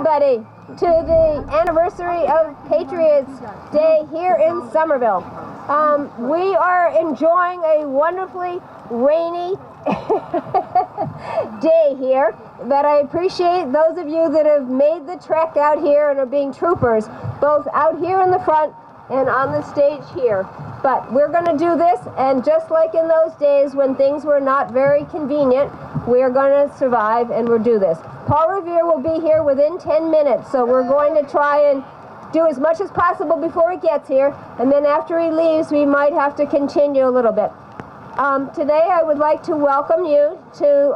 everybody to the anniversary of Patriots Day here in Somerville. We are enjoying a wonderfully rainy day here, but I appreciate those of you that have made the trek out here and are being troopers, both out here in the front and on the stage here. But we're going to do this, and just like in those days when things were not very convenient, we're going to survive and we'll do this. Paul Revere will be here within 10 minutes, so we're going to try and do as much as possible before he gets here, and then after he leaves we might have to continue a little bit. Today I would like to welcome you to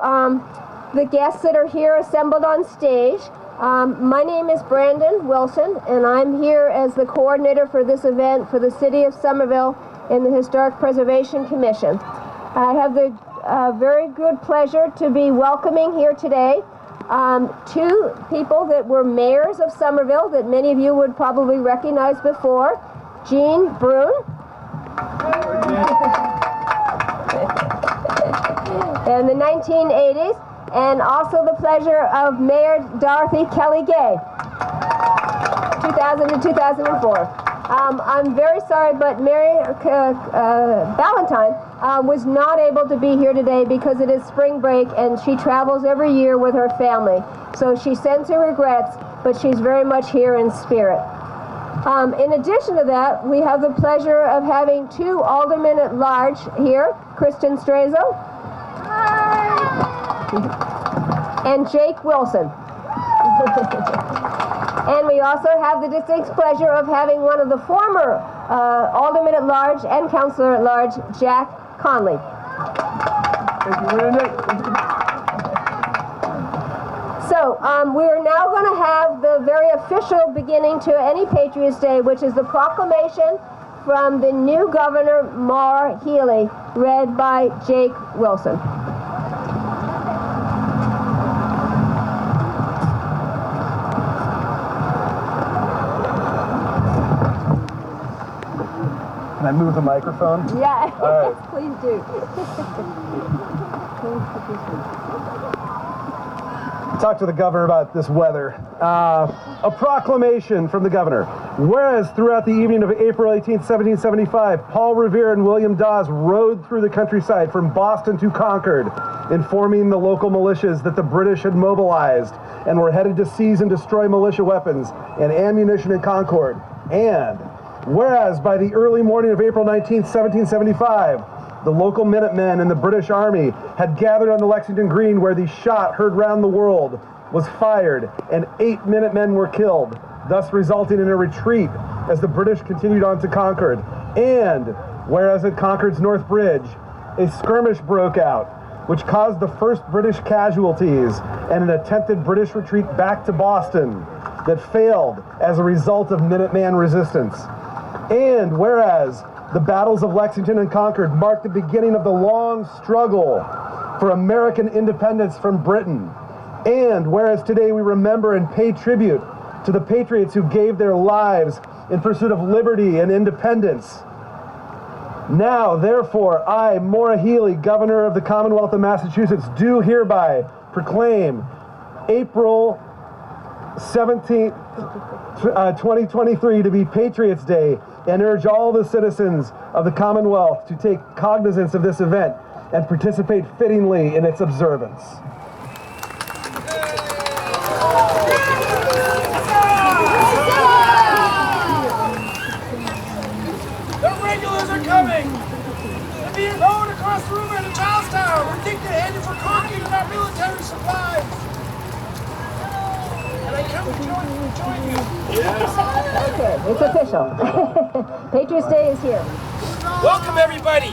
the guests that are here assembled on stage. My name is Brandon Wilson, and I'm here as the coordinator for this event for the City of Somerville in the Historic Preservation Commission. I have the very good pleasure to be welcoming here today two people that were mayors of Somerville that many of you would probably recognize before. Jean Brune in the 1980s, and also the pleasure of Mayor Dorothy Kelly Gay, 2000 to 2004. I'm very sorry, but Mary Valentine was not able to be here today because it is spring break and she travels every year with her family. So she sends her regrets, but she's very much here in spirit. In addition to that, we have the pleasure of having two aldermen at large here, Kristen Strazo and Jake Wilson. And we also have the distinct pleasure of having one of the former aldermen at large and councillor at large, Jack Conley. Thank you very much. So we are now going to have the very official beginning to any Patriots Day, which is the proclamation from the new governor, Maura Healey, read by Jake Wilson. Can I move the microphone? Yeah, All right. please do. Talk to the governor about this weather. A proclamation from the governor. Whereas throughout the evening of April 18, 1775, Paul Revere and William Dawes rode through the countryside from Boston to Concord, informing the local militias that the British had mobilized and were headed to seize and destroy militia weapons and ammunition in Concord. And whereas by the early morning of April 19, 1775, the local Minutemen and the British Army had gathered on the Lexington Green, where the shot heard round the world was fired and 8 Minutemen were killed, thus resulting in a retreat as the British continued on to Concord. And whereas at Concord's North Bridge, a skirmish broke out, which caused the first British casualties and an attempted British retreat back to Boston that failed as a result of Minuteman resistance. And whereas the battles of Lexington and Concord marked the beginning of the long struggle for American independence from Britain. And whereas today we remember and pay tribute to the patriots who gave their lives in pursuit of liberty and independence. Now, therefore, I, Maura Healey, Governor of the Commonwealth of Massachusetts, do hereby proclaim April 17th, 2023 to be Patriots Day, and urge all the citizens of the Commonwealth to take cognizance of this event and participate fittingly in its observance. The regulars are coming! They're being rowed across the river to Charlestown! We think they're headed for Colonial and our military supplies! And I come to join you! Yes! Okay, it's official. Patriots Day is here. Welcome, everybody!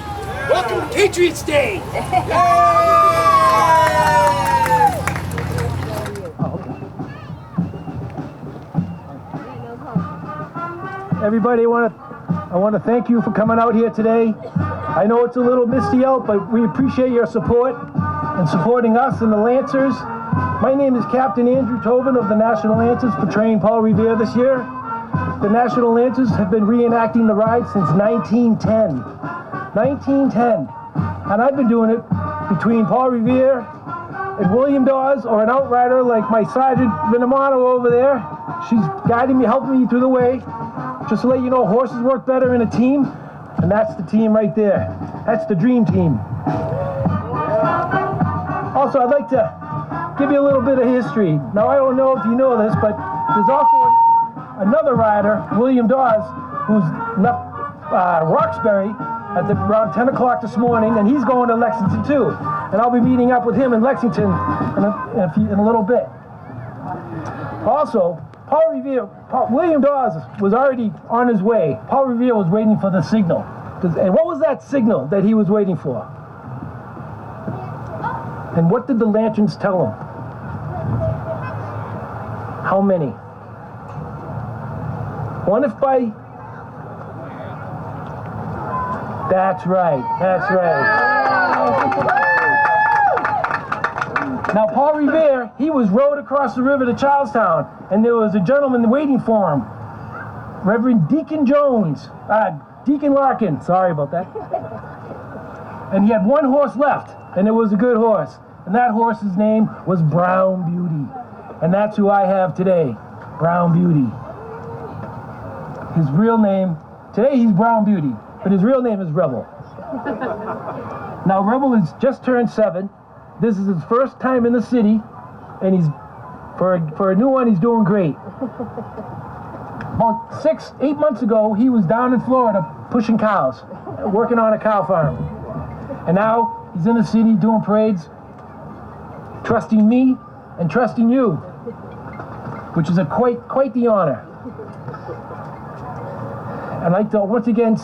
Welcome to Patriots Day! Everybody, I want to thank you for coming out here today. I know it's a little misty out, but we appreciate your support and supporting us and the Lancers. My name is Captain Andrew Tobin of the National Lancers, portraying Paul Revere this year. The National Lancers have been reenacting the ride since 1910. 1910. And I've been doing it between Paul Revere and William Dawes, or an outrider like my Sergeant Vinamano over there. She's guiding me, helping me through the way. Just to let you know, horses work better in a team, and that's the team right there. That's the dream team. Also, I'd like to give you a little bit of history. Now, I don't know if you know this, but there's also another rider, William Dawes, who's left Roxbury at around 10 o'clock this morning, and he's going to Lexington too. And I'll be meeting up with him in Lexington in a little bit. Also, William Dawes was already on his way. Paul Revere was waiting for the signal. And what was that signal that he was waiting for? And what did the lanterns tell him? How many? One if by... That's right, that's right. Now, Paul Revere, he was rowed across the river to Charlestown, and there was a gentleman waiting for him, Reverend Deacon Larkin, sorry about that. And he had one horse left, and it was a good horse. And that horse's name was Brown Beauty. And that's who I have today, Brown Beauty. His real name, today he's Brown Beauty, but his real name is Rebel. Now, Rebel has just turned 7. This is his first time in the city, and he's, for a new one, he's doing great. About 8 months ago, he was down in Florida pushing cows, working on a cow farm. And now he's in the city doing parades, trusting me and trusting you, which is quite the honor. I'd like to once again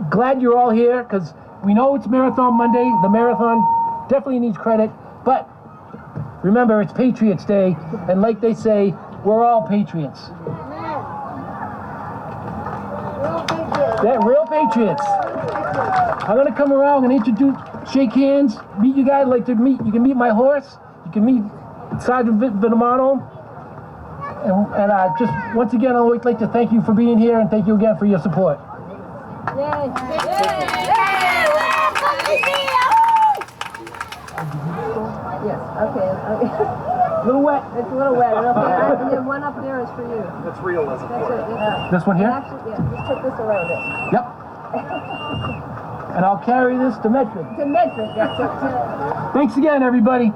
glad you're all here, because we know it's Marathon Monday. The marathon definitely needs credit, but remember, it's Patriots Day, and like they say, we're all patriots. Yeah, real patriots. I'm gonna come around and introduce, shake hands, meet you guys. I'd like to meet. You can meet my horse. You can meet Sergeant Vinamano. And just once again, I'd like to thank you for being here, and thank you again for your support. Yay. Yes, okay. A little wet. It's a little wet. And then one up there is for you. That's real, isn't it? That's it. Yeah. This one here? Actually, yeah, just put this around it. Yep. And I'll carry this to Medford. To Medford, that's it. Thanks again, everybody.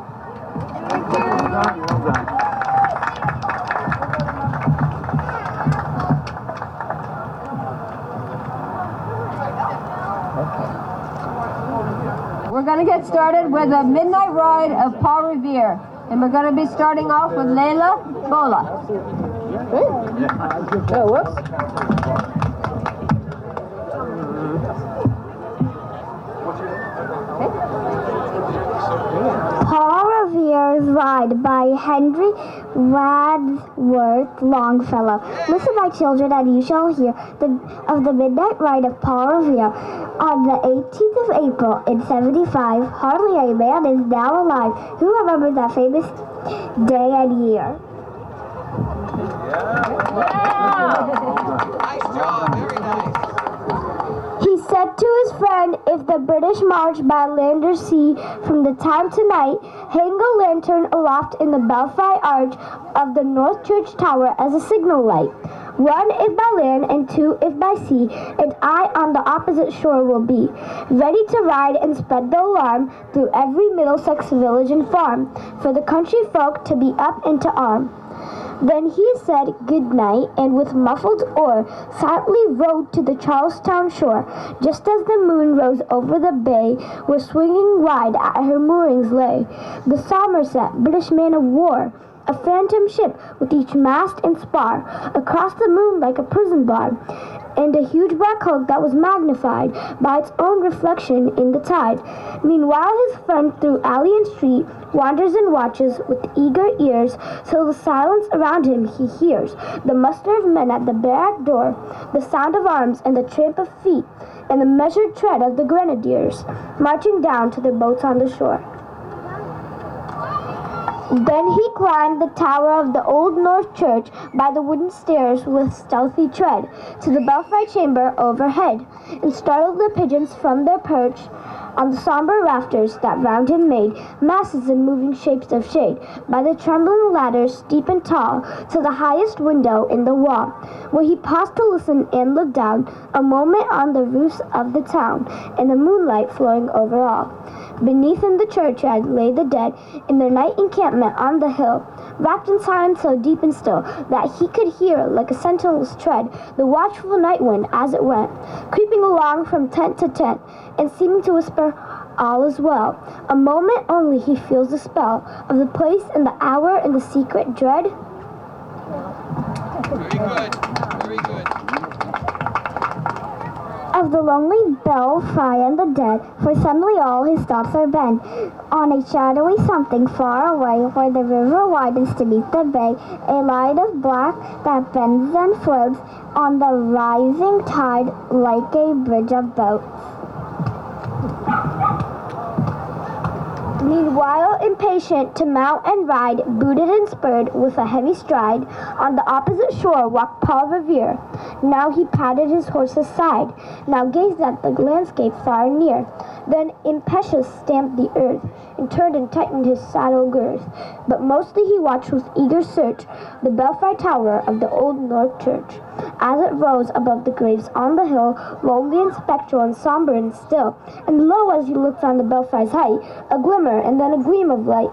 We're going to get started with a midnight ride of Paul Revere. And we're going to be starting off with Layla Bola. Oh, whoops. Paul Revere's Ride by Henry Wadsworth Longfellow. Listen, my children, and you shall hear of the midnight ride of Paul Revere. On the 18th of April in 75, hardly a man is now alive who remembers that famous day and year. Nice job, very nice. He said to his friend, if the British march by land or sea from the time to night, hang a lantern aloft in the belfry arch of the North Church Tower as a signal light. 1 if by land and 2 if by sea, and I on the opposite shore will be, ready to ride and spread the alarm through every Middlesex village and farm, for the country folk to be up and to arm. Then he said good night, and with muffled oar silently rowed to the Charlestown shore, just as the moon rose over the bay where swinging wide at her moorings lay the Somerset, British man of war, a phantom ship with each mast and spar across the moon like a prison bar, and a huge black hulk that was magnified by its own reflection in the tide. Meanwhile his friend through alley and street wanders and watches with eager ears, till the silence around him he hears the muster of men at the barrack door, the sound of arms and the tramp of feet, and the measured tread of the grenadiers marching down to their boats on the shore. Then he climbed the tower of the Old North Church by the wooden stairs with stealthy tread to the belfry chamber overhead, and startled the pigeons from their perch On the somber rafters that round him made masses and moving shapes of shade, by the trembling ladders steep and tall, to the highest window in the wall, where he paused to listen and look down, a moment on the roofs of the town, and the moonlight flowing over all. Beneath in the churchyard lay the dead, in their night encampment on the hill, wrapped in silence so deep and still that he could hear, like a sentinel's tread, the watchful night wind as it went, creeping along from tent to tent, and seeming to whisper, all is well. A moment only he feels the spell of the place and the hour and the secret dread. Very good. Very good. Of the lonely belfry and the dead, for suddenly all his thoughts are bent on a shadowy something far away, where the river widens to meet the bay, a light of black that bends and floats on the rising tide like a bridge of boats. Meanwhile, impatient to mount and ride, booted and spurred with a heavy stride, on the opposite shore walked Paul Revere. Now he patted his horse's side, now gazed at the landscape far and near, then impetuous stamped the earth, and turned and tightened his saddle girth. But mostly he watched with eager search the belfry tower of the old North Church, as it rose above the graves on the hill, lonely and spectral and somber and still. And lo, as he looks on the belfry's height, a glimmer and then a gleam of light.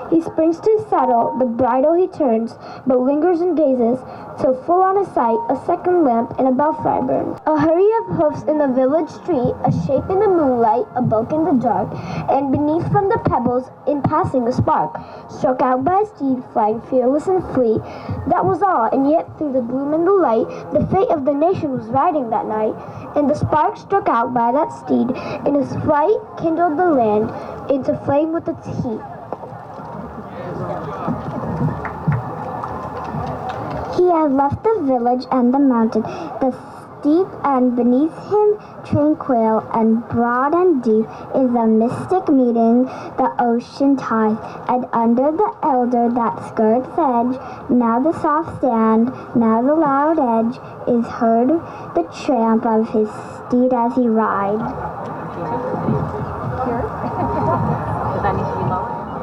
He springs to his saddle, the bridle he turns, but lingers and gazes, till full on his sight a second lamp and a belfry burns. A hurry of hoofs in the village street, a shape in the moonlight, a bulk in the dark, and beneath from the pebbles, in passing a spark, struck out by a steed flying fearless and fleet. That was all, and yet through the gloom and the light, the fate of the nation was riding that night, and the spark struck out by that steed, in his flight kindled the land into flame with its heat. He had left the village and the mountain, the steep, and beneath him, tranquil and broad and deep, is the mystic meeting, the ocean tide, and under the elder that skirts edge, now the soft sand, now the loud edge, is heard the tramp of his steed as he rides.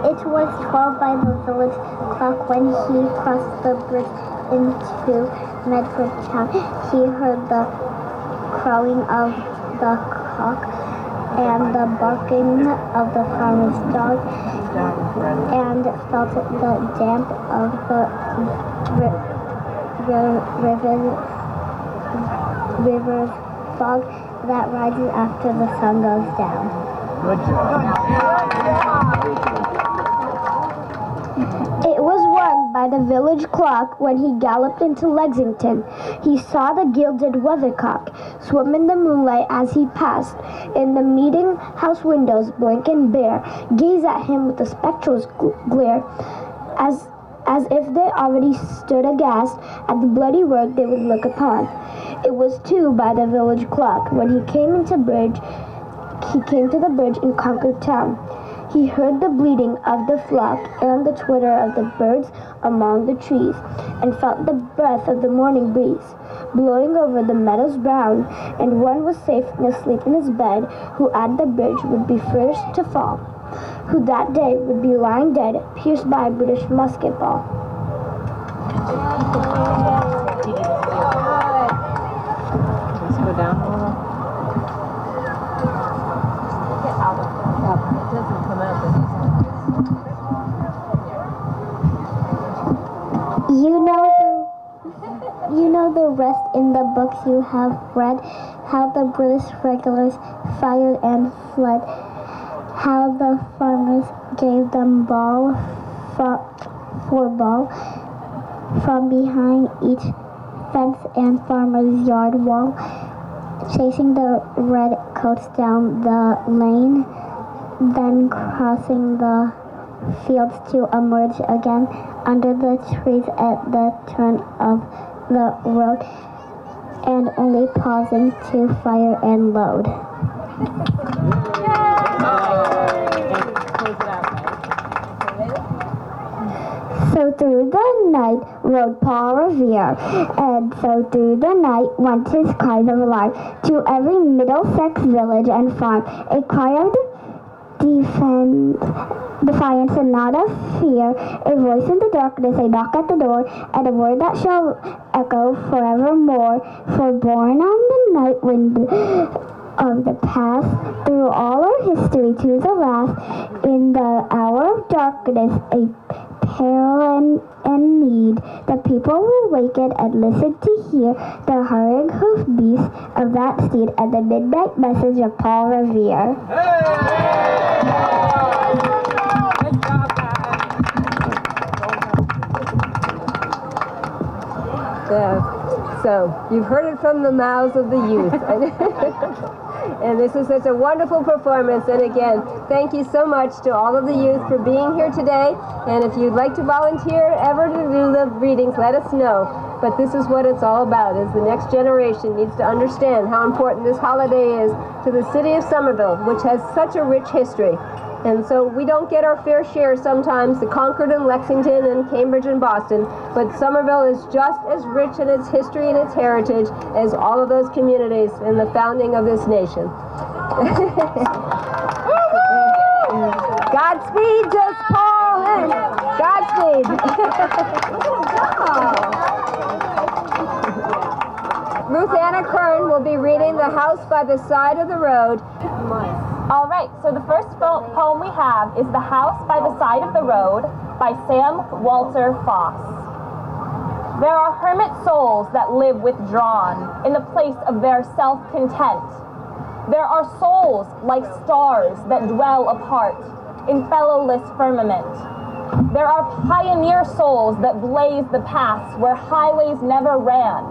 It was 12 by the village clock when he crossed the bridge into Medford town. He heard the crowing of the cock and the barking of the farmer's dog, and felt the damp of the river's fog that rises after the sun goes down. Good job. It was 1 by the village clock when he galloped into Lexington. He saw the gilded weathercock swim in the moonlight as he passed, and the meeting house windows, blank and bare, gaze at him with a spectral glare, as if they already stood aghast at the bloody work they would look upon. It was 2 by the village clock when he came to the bridge in Concord town. He heard the bleating of the flock and the twitter of the birds among the trees, and felt the breath of the morning breeze blowing over the meadows brown, and one was safe and asleep in his bed, who at the bridge would be first to fall, who that day would be lying dead, pierced by a British musket ball. Let's go down a little. You know the rest in the books you have read, how the British regulars fired and fled, how the farmers gave them ball for ball from behind each fence and farmer's yard wall, chasing the redcoats down the lane, then crossing the fields to emerge again under the trees at the turn of the road, and only pausing to fire and load. So through the night rode Paul Revere, and so through the night went his cries of alarm to every Middlesex village and farm, a cry of defiance and not of fear, a voice in the darkness, a knock at the door, and a word that shall echo forevermore. For born on the night wind of the past, through all our history to the last, in the hour of darkness, a peril and need, the people will waken and listen to hear the hurrying hoof beats of that steed and the midnight message of Paul Revere. So you've heard it from the mouths of the youth. And this is such a wonderful performance. And again, thank you so much to all of the youth for being here today. And if you'd like to volunteer ever to do the readings, let us know. But this is what it's all about, is the next generation needs to understand how important this holiday is to the city of Somerville, which has such a rich history. And so we don't get our fair share sometimes, the Concord and Lexington and Cambridge and Boston, but Somerville is just as rich in its history and its heritage as all of those communities in the founding of this nation. Godspeed, just Paul and Godspeed. Ruth Anna Kern will be reading The House by the Side of the Road. All right, so the first poem we have is The House by the Side of the Road by Sam Walter Foss. There are hermit souls that live withdrawn in the place of their self-content. There are souls like stars that dwell apart in fellowless firmament. There are pioneer souls that blaze the paths where highways never ran.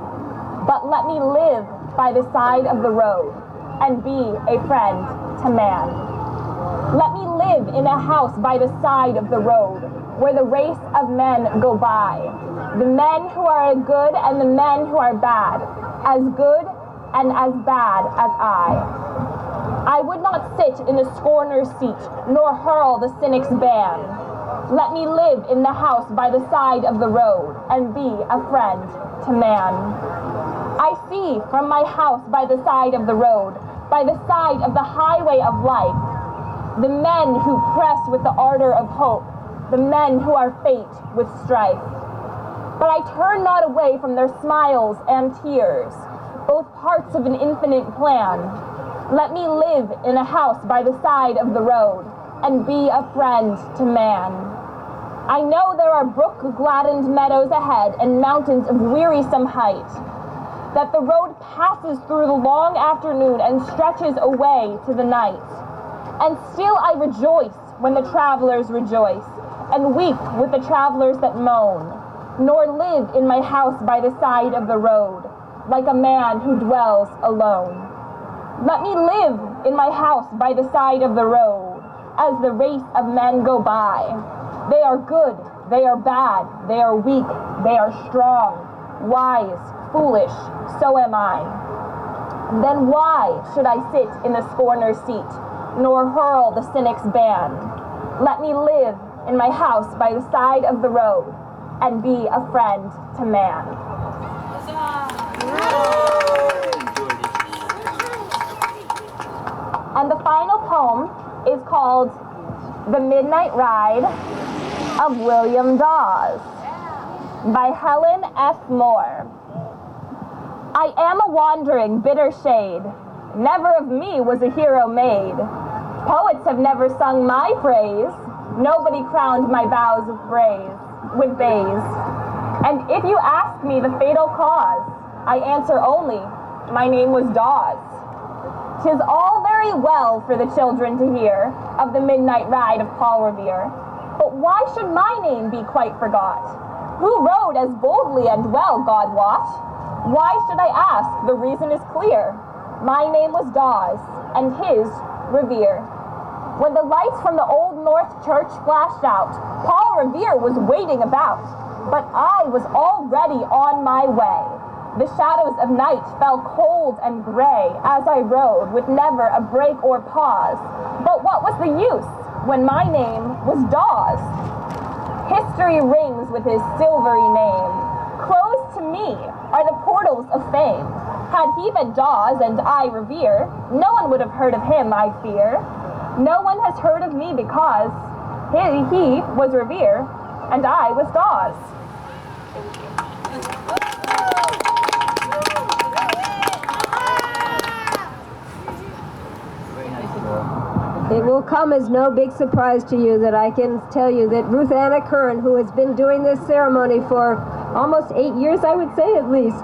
But let me live by the side of the road and be a friend to man. Let me live in a house by the side of the road where the race of men go by, the men who are good and the men who are bad, as good and as bad as I would not sit in the scorner's seat nor hurl the cynic's ban. Let me live in the house by the side of the road and be a friend to man. I see from my house by the side of the road, by the side of the highway of life, the men who press with the ardor of hope, the men who are faint with strife. But I turn not away from their smiles and tears, both parts of an infinite plan. Let me live in a house by the side of the road and be a friend to man. I know there are brook-gladdened meadows ahead and mountains of wearisome height, that the road passes through the long afternoon and stretches away to the night. And still I rejoice when the travelers rejoice, and weep with the travelers that moan, nor live in my house by the side of the road, like a man who dwells alone. Let me live in my house by the side of the road, as the race of men go by. They are good, they are bad, they are weak, they are strong, wise, foolish, so am I. Then why should I sit in the scorner's seat, nor hurl the cynic's ban? Let me live in my house by the side of the road, and be a friend to man. And the final poem is called The Midnight Ride of William Dawes by Helen F. Moore. I am a wandering, bitter shade. Never of me was a hero made. Poets have never sung my praise. Nobody crowned my vows of praise with bays. And if you ask me the fatal cause, I answer only, my name was Dawes. 'Tis all very well for the children to hear of the midnight ride of Paul Revere, but why should my name be quite forgot? Who rode as boldly and well, God wot? Why should I ask? The reason is clear. My name was Dawes, and his Revere. When the lights from the Old North Church flashed out, Paul Revere was waiting about, but I was already on my way. The shadows of night fell cold and gray as I rode with never a break or pause. But what was the use when my name was Dawes? History rings rose with his silvery name. Closed to me are the portals of fame. Had he been Dawes and I Revere, no one would have heard of him, I fear. No one has heard of me because he was Revere and I was Dawes. It will come as no big surprise to you that I can tell you that Ruth Anna Curran, who has been doing this ceremony for almost 8 years, I would say at least,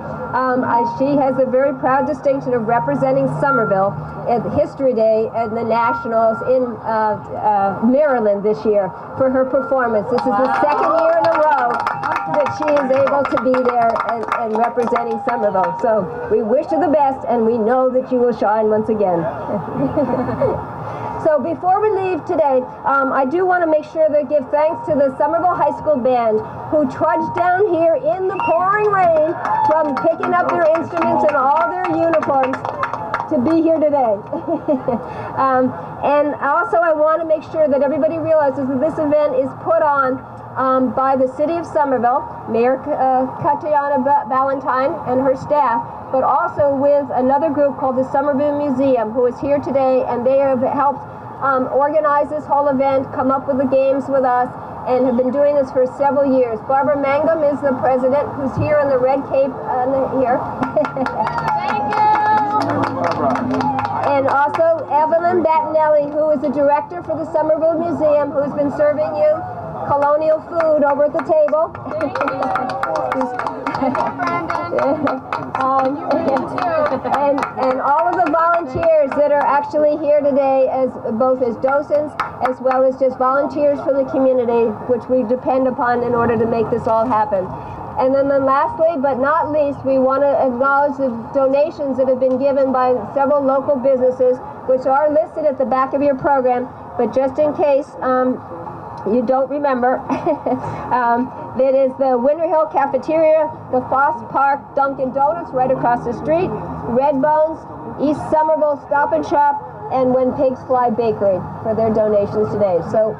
she has a very proud distinction of representing Somerville at History Day and the Nationals in Maryland this year for her performance. This is the second year in a row that she is able to be there and representing Somerville. So we wish her the best, and we know that you will shine once again. So before we leave today, I do want to make sure to give thanks to the Somerville High School Band, who trudged down here in the pouring rain from picking up their instruments and all their uniforms to be here today. And also I want to make sure that everybody realizes that this event is put on by the City of Somerville, Mayor Katiana Valentine and her staff, but also with another group called the Somerville Museum, who is here today, and they have helped organize this whole event, come up with the games with us, and have been doing this for several years. Barbara Mangum is the president, who's here in the red cape here. Thank you! And also Evelyn Battinelli, who is the director for the Somerville Museum, who's been serving you Colonial food over at the table. And all of the volunteers that are actually here today, as both as docents as well as just volunteers for the community, which we depend upon in order to make this all happen. And then lastly, but not least, we want to acknowledge the donations that have been given by several local businesses, which are listed at the back of your program. But just in case you don't remember, that is the Winter Hill Cafeteria, the Foss Park Dunkin' Donuts right across the street, Red Bones, East Somerville Stop and Shop, and When Pigs Fly Bakery for their donations today. So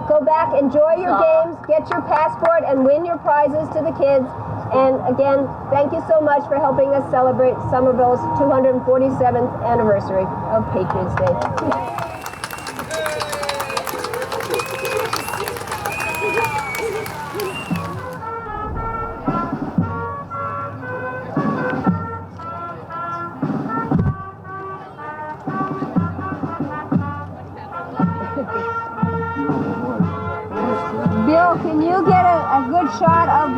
go back, enjoy your games, get your passport, and win your prizes to the kids. And again, thank you so much for helping us celebrate Somerville's 247th anniversary of Patriots Day. Bill, can you get a good shot of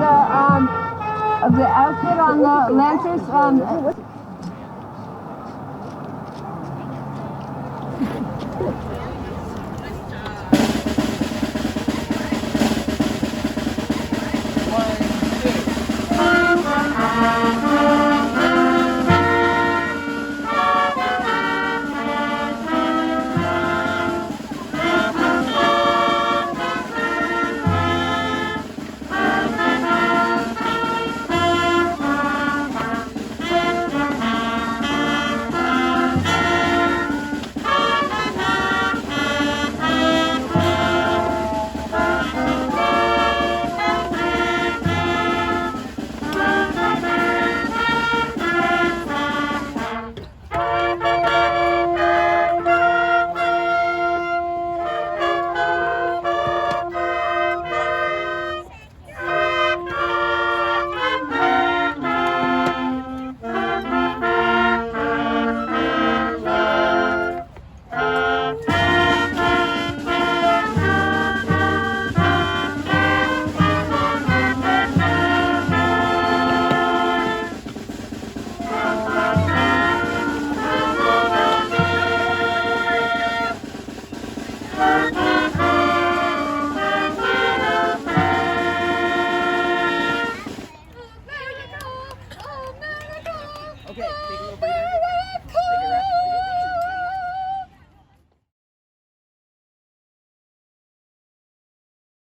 the outfit on the Lancers?